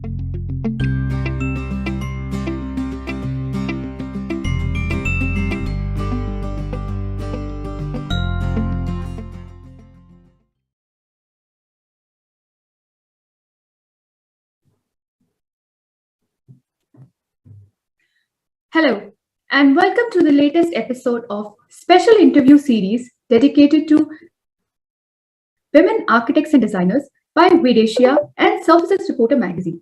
Hello, and welcome to the latest episode of special interview series dedicated to women architects and designers by Asia and Services Reporter magazine.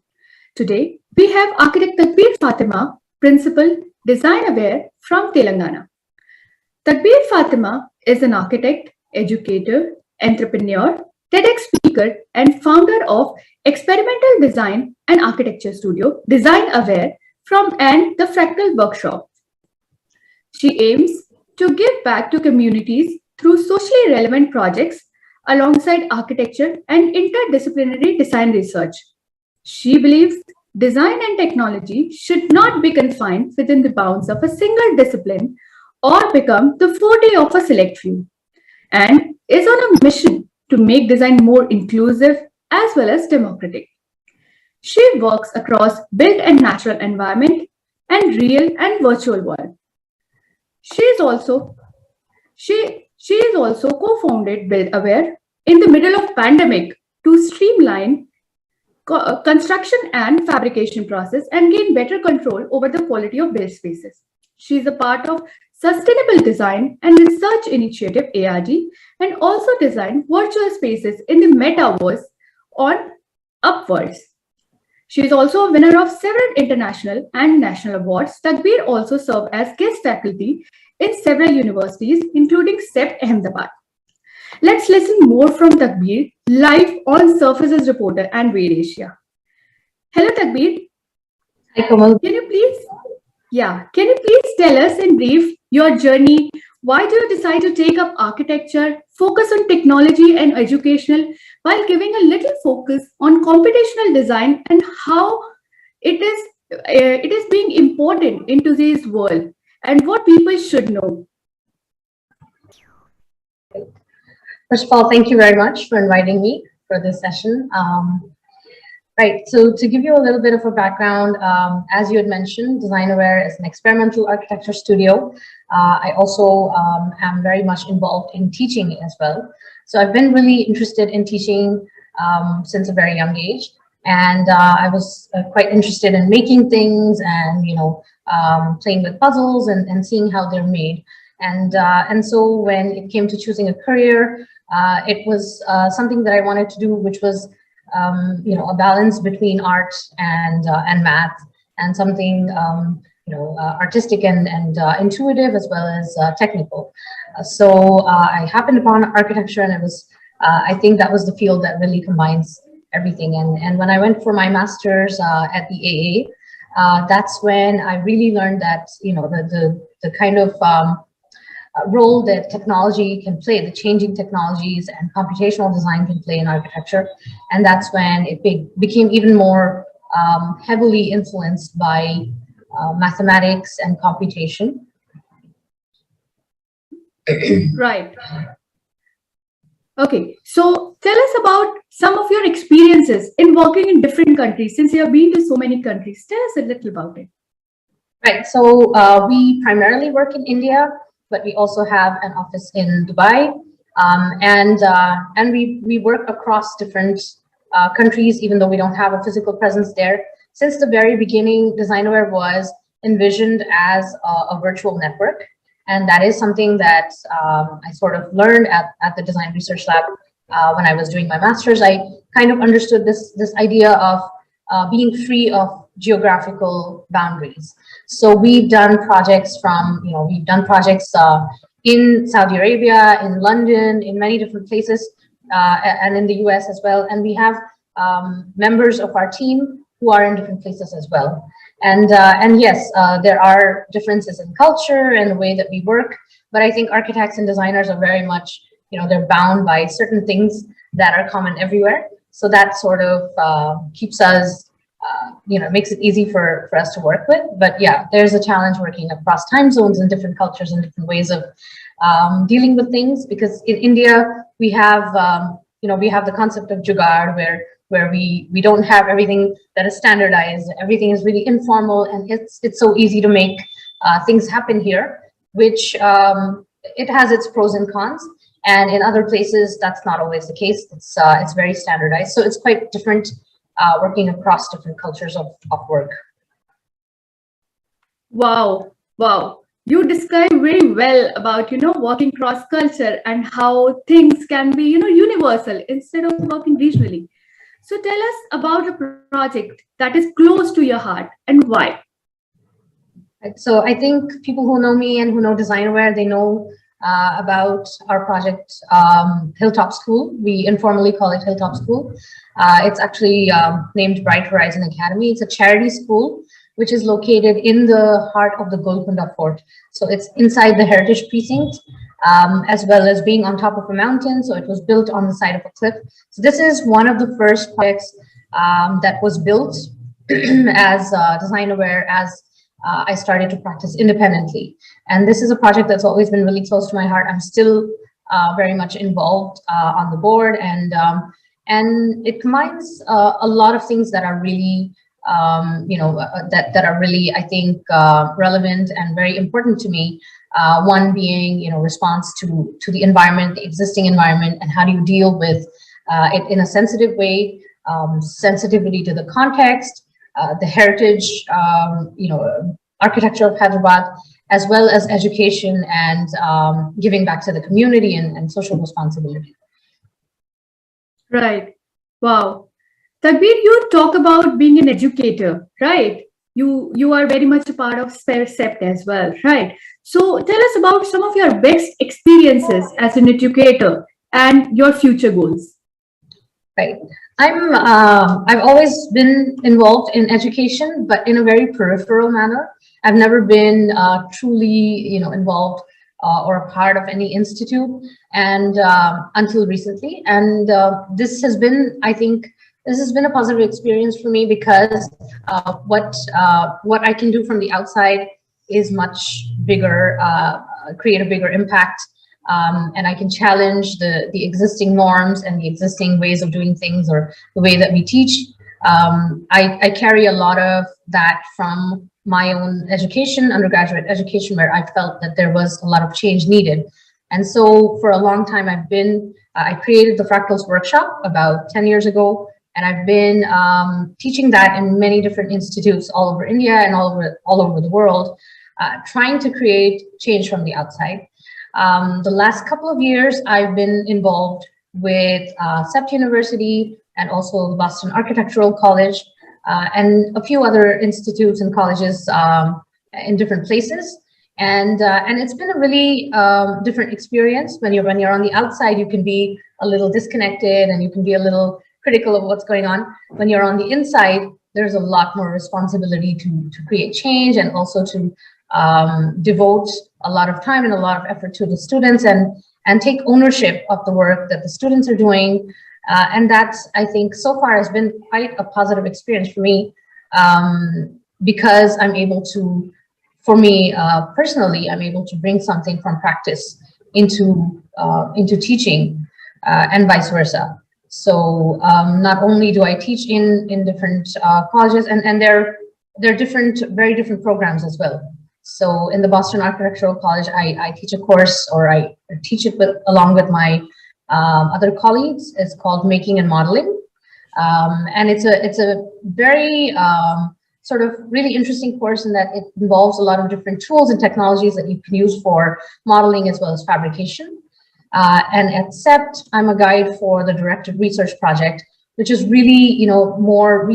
Today, we have architect Takbir Fatima, principal, DesignAware from Telangana. Takbir Fatima is an architect, educator, entrepreneur, TEDx speaker, and founder of experimental design and architecture studio DesignAware and the Fractals Workshop. She aims to give back to communities through socially relevant projects alongside architecture and interdisciplinary design research. She believes design and technology should not be confined within the bounds of a single discipline or become the forte of a select few, and is on a mission to make design more inclusive as well as democratic. She works across built and natural environment and real and virtual world. She is also co-founded BuildAware in the middle of pandemic to streamline construction and fabrication process and gain better control over the quality of build spaces. She is a part of Sustainable Design and Research Initiative ARD and also designed virtual spaces in the metaverse on UPWorlds. She is also a winner of several international and national awards. Takbir also served as guest faculty in several universities, including CEPT Ahmedabad. Let's listen more from Takbir live on Surfaces Reporter and Asia. Hello, Takbir. Hi, Kamal. Can you please tell us in brief your journey? Why do you decide to take up architecture, focus on technology and educational, while giving a little focus on computational design and how it is being important in today's world and what people should know? First of all, thank you very much for inviting me for this session. Right, so to give you a little bit of a background, as you had mentioned, DesignAware is an experimental architecture studio. I also am very much involved in teaching as well. So I've been really interested in teaching since a very young age. And I was quite interested in making things and, playing with puzzles and seeing how they're made. And so when it came to choosing a career, it was something that I wanted to do, which was a balance between art and math, and something artistic and intuitive as well as technical. So I happened upon architecture, and it was I think that was the field that really combines everything. And when I went for my master's at the AA, that's when I really learned that the kind of role that technology can play, the changing technologies and computational design can play in architecture. And that's when it became even more heavily influenced by mathematics and computation. Right. Okay, so tell us about some of your experiences in working in different countries. Since you have been to so many countries, tell us a little about it. Right, so we primarily work in India, but we also have an office in Dubai, and we work across different countries, even though we don't have a physical presence there. Since the very beginning, DesignAware was envisioned as a virtual network, and that is something that I sort of learned at the Design Research Lab when I was doing my master's. I kind of understood this idea of being free of geographical boundaries. So we've done projects in Saudi Arabia, in London, in many different places, and in the US as well. And we have members of our team who are in different places as well. And yes, there are differences in culture and the way that we work, but I think architects and designers are very much, they're bound by certain things that are common everywhere. So that sort of keeps us, makes it easy for us to work with. But yeah, there's a challenge working across time zones and different cultures and different ways of dealing with things, because in India, we have the concept of jugaad, where where we don't have everything that is standardized. Everything is really informal, and it's so easy to make things happen here, which it has its pros and cons. And in other places, that's not always the case. It's very standardized. So it's quite different working across different cultures of work. Wow, wow. You describe very well about, working cross culture and how things can be, universal instead of working regionally. So tell us about a project that is close to your heart and why. So I think people who know me and who know DesignAware, they know about our project Hilltop School. We informally call it Hilltop School. It's actually named Bright Horizon Academy. It's a charity school which is located in the heart of the Golconda Fort. So it's inside the heritage precinct, as well as being on top of a mountain. So it was built on the side of a cliff. So this is one of the first projects that was built as DesignAware, as I started to practice independently. And this is a project that's always been really close to my heart. I'm still very much involved on the board, and it combines a lot of things that are really that are really, I think, relevant and very important to me. One being, response to the environment, the existing environment, and how do you deal with it in a sensitive way, sensitivity to the context, the heritage, architecture of Hyderabad, as well as education and giving back to the community and social responsibility. Right. Wow. Takbir, you talk about being an educator, right? You are very much a part of SEPT as well, right? So tell us about some of your best experiences as an educator and your future goals. Right. I've always been involved in education, but in a very peripheral manner. I've never been truly, involved or a part of any institute, and until recently. And this has been, I think, this has been a positive experience for me, because what I can do from the outside is much bigger, create a bigger impact, and I can challenge the existing norms and the existing ways of doing things, or the way that we teach. I carry a lot of that from my own education, undergraduate education, where I felt that there was a lot of change needed. And so for a long time, I created the Fractals Workshop about 10 years ago. And I've been teaching that in many different institutes all over India and all over the world, trying to create change from the outside. The last couple of years, I've been involved with SEPT University and also the Boston Architectural College, and a few other institutes and colleges in different places. And it's been a really different experience. When you're on the outside, you can be a little disconnected and you can be a little critical of what's going on. When you're on the inside, there's a lot more responsibility to create change, and also to devote a lot of time and a lot of effort to the students, and take ownership of the work that the students are doing. And that's, I think, so far has been quite a positive experience for me, because I'm able to, for me personally, I'm able to bring something from practice into teaching, and vice versa. So not only do I teach in different colleges, and they're different, very different programs as well. So in the Boston Architectural College, I teach a course, or I teach it along with my other colleagues. It's called Making and Modeling, and it's a very sort of really interesting course, in that it involves a lot of different tools and technologies that you can use for modeling as well as fabrication. And at SEPT, I'm a guide for the directed research project, which is really, more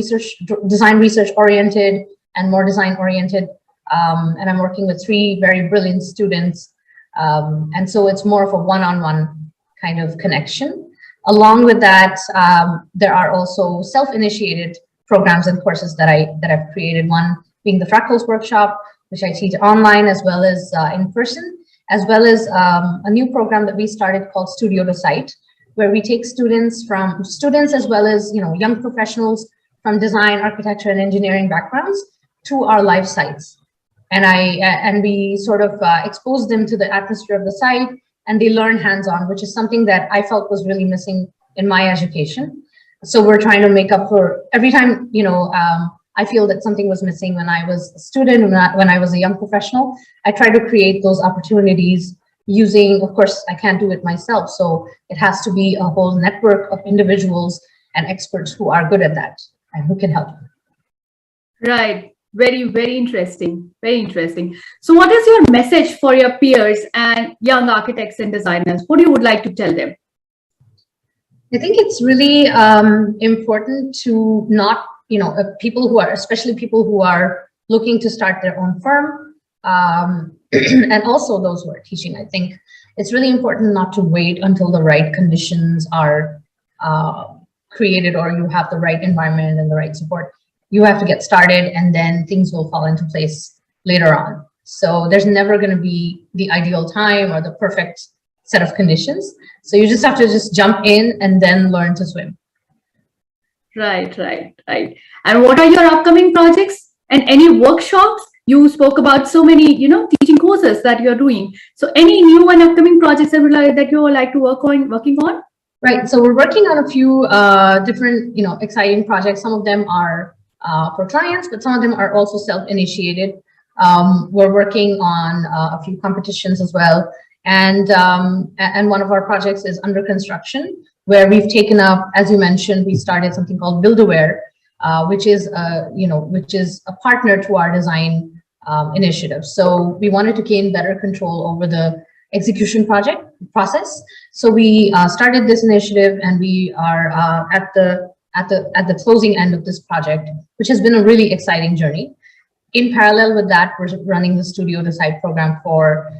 design research oriented and more design oriented. And I'm working with 3 very brilliant students. And so it's more of a one-on-one kind of connection. Along with that, there are also self-initiated programs and courses that I've created. One being the Fractals Workshop, which I teach online as well as in person, as well as a new program that we started called Studio to Site, where we take students as well as young professionals from design, architecture, and engineering backgrounds to our live sites. And we sort of expose them to the atmosphere of the site, and they learn hands-on, which is something that I felt was really missing in my education. So we're trying to make up for every time, I feel that something was missing when I was a student, when I was a young professional. I try to create those opportunities using, of course, I can't do it myself. So it has to be a whole network of individuals and experts who are good at that and who can help. Right. Very, very interesting. Very interesting. So what is your message for your peers and young architects and designers? What you would like to tell them? I think it's really important to not, people who are, especially people who are looking to start their own firm, and also those who are teaching. I think it's really important not to wait until the right conditions are created or you have the right environment and the right support. You have to get started and then things will fall into place later on. So there's never going to be the ideal time or the perfect set of conditions. So you just have to just jump in and then learn to swim. Right. And what are your upcoming projects and any workshops? You spoke about so many, teaching courses that you're doing. So any new and upcoming projects that you would like to working on? Right. So we're working on a few different, exciting projects. Some of them are for clients, but some of them are also self-initiated. We're working on a few competitions as well. And one of our projects is under construction, where we've taken up, as you mentioned, we started something called BuildAware, which is a partner to our design initiative. So we wanted to gain better control over the execution process. So we started this initiative, and we are at the closing end of this project, which has been a really exciting journey. In parallel with that, we're running the Studio Decide program for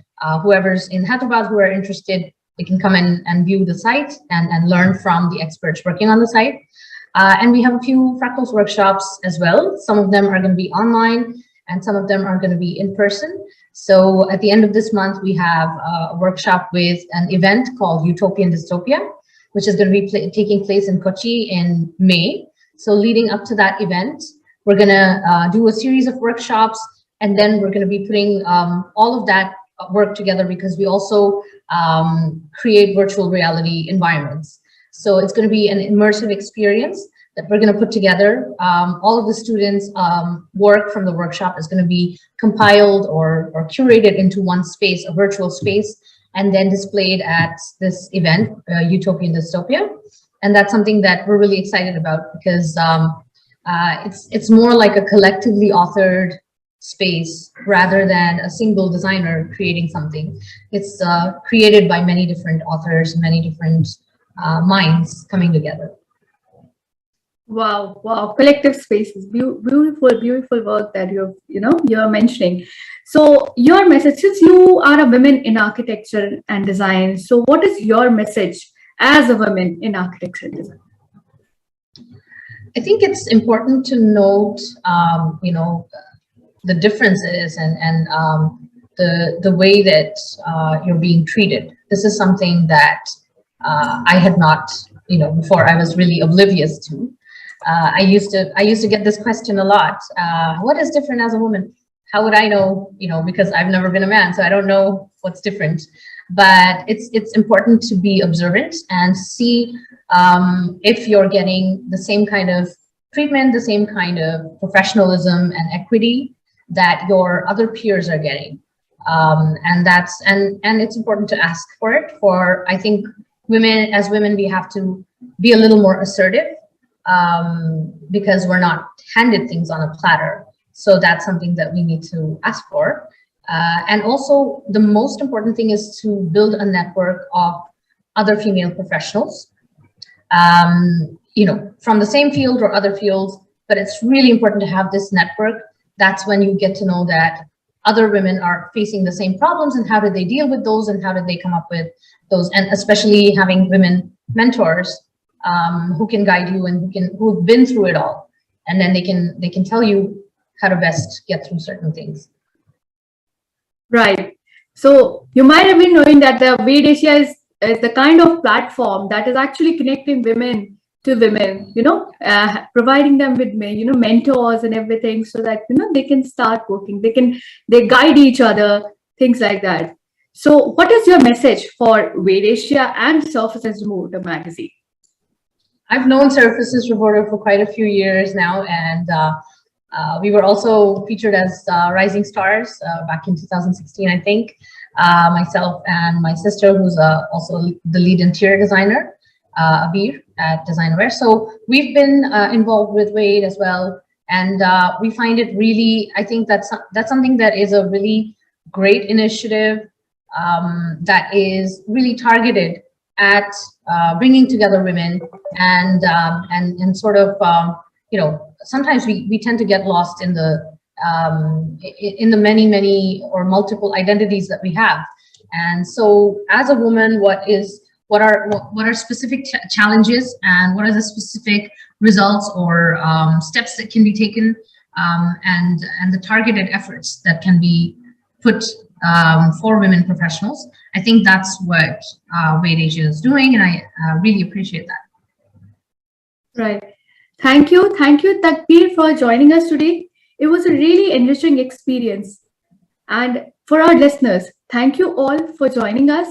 whoever's in Hyderabad who are interested. They can come in and view the site and learn from the experts working on the site. And we have a few Fractals workshops as well. Some of them are going to be online and some of them are going to be in person. So at the end of this month, we have a workshop with an event called Utopian Dystopia, which is going to be taking place in Kochi in May. So leading up to that event, we're going to do a series of workshops, and then we're going to be putting all of that work together, because we also create virtual reality environments. So it's going to be an immersive experience that we're going to put together. All of the students' work from the workshop is going to be compiled or curated into one space, a virtual space, and then displayed at this event, Utopian Dystopia. And that's something that we're really excited about, because it's more like a collectively authored space rather than a single designer creating something. It's created by many different authors, many different minds coming together. Wow, collective spaces, beautiful work that you're mentioning. So your message, since you are a woman in architecture and design, so what is your message as a woman in architecture and design? I think it's important to note, the differences and the way that you're being treated. This is something that I had not, before I was really oblivious to. I used to get this question a lot. What is different as a woman? How would I know? Because I've never been a man, so I don't know what's different. But it's important to be observant and see if you're getting the same kind of treatment, the same kind of professionalism and equity that your other peers are getting. And it's important to ask for it. I think as women, we have to be a little more assertive, because we're not handed things on a platter. So that's something that we need to ask for. And also, the most important thing is to build a network of other female professionals, from the same field or other fields. But it's really important to have this network. That's when you get to know that other women are facing the same problems, and how did they deal with those, and how did they come up with those, and especially having women mentors who can guide you and who've been through it all, and then they can tell you how to best get through certain things. Right. So you might have been knowing that the BuildAware is the kind of platform that is actually connecting women to women, providing them with mentors and everything, so that they can start working, they guide each other, things like that. So what is your message for BuildAware and Surfaces Motor magazine? I've known Surfaces Reporter for quite a few years now, and we were also featured as Rising Stars back in 2016, I think. Myself and my sister, who's also the lead interior designer, Abir at DesignAware. So we've been involved with Wade as well, and we find it really, I think that's something that is a really great initiative that is really targeted at bringing together women and sort of you know, sometimes we tend to get lost in the many or multiple identities that we have. And so as a woman, what are specific challenges, and what are the specific results or steps that can be taken, and the targeted efforts that can be put for women professionals. I think that's what Wade Asia is doing, and I really appreciate that. Right. Thank you, Takbir, for joining us today. It was a really enriching experience. And for our listeners, thank you all for joining us.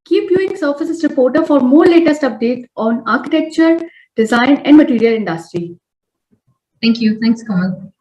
Keep viewing Surfaces Reporter for more latest updates on architecture, design, and material industry. Thank you. Thanks, Kamal.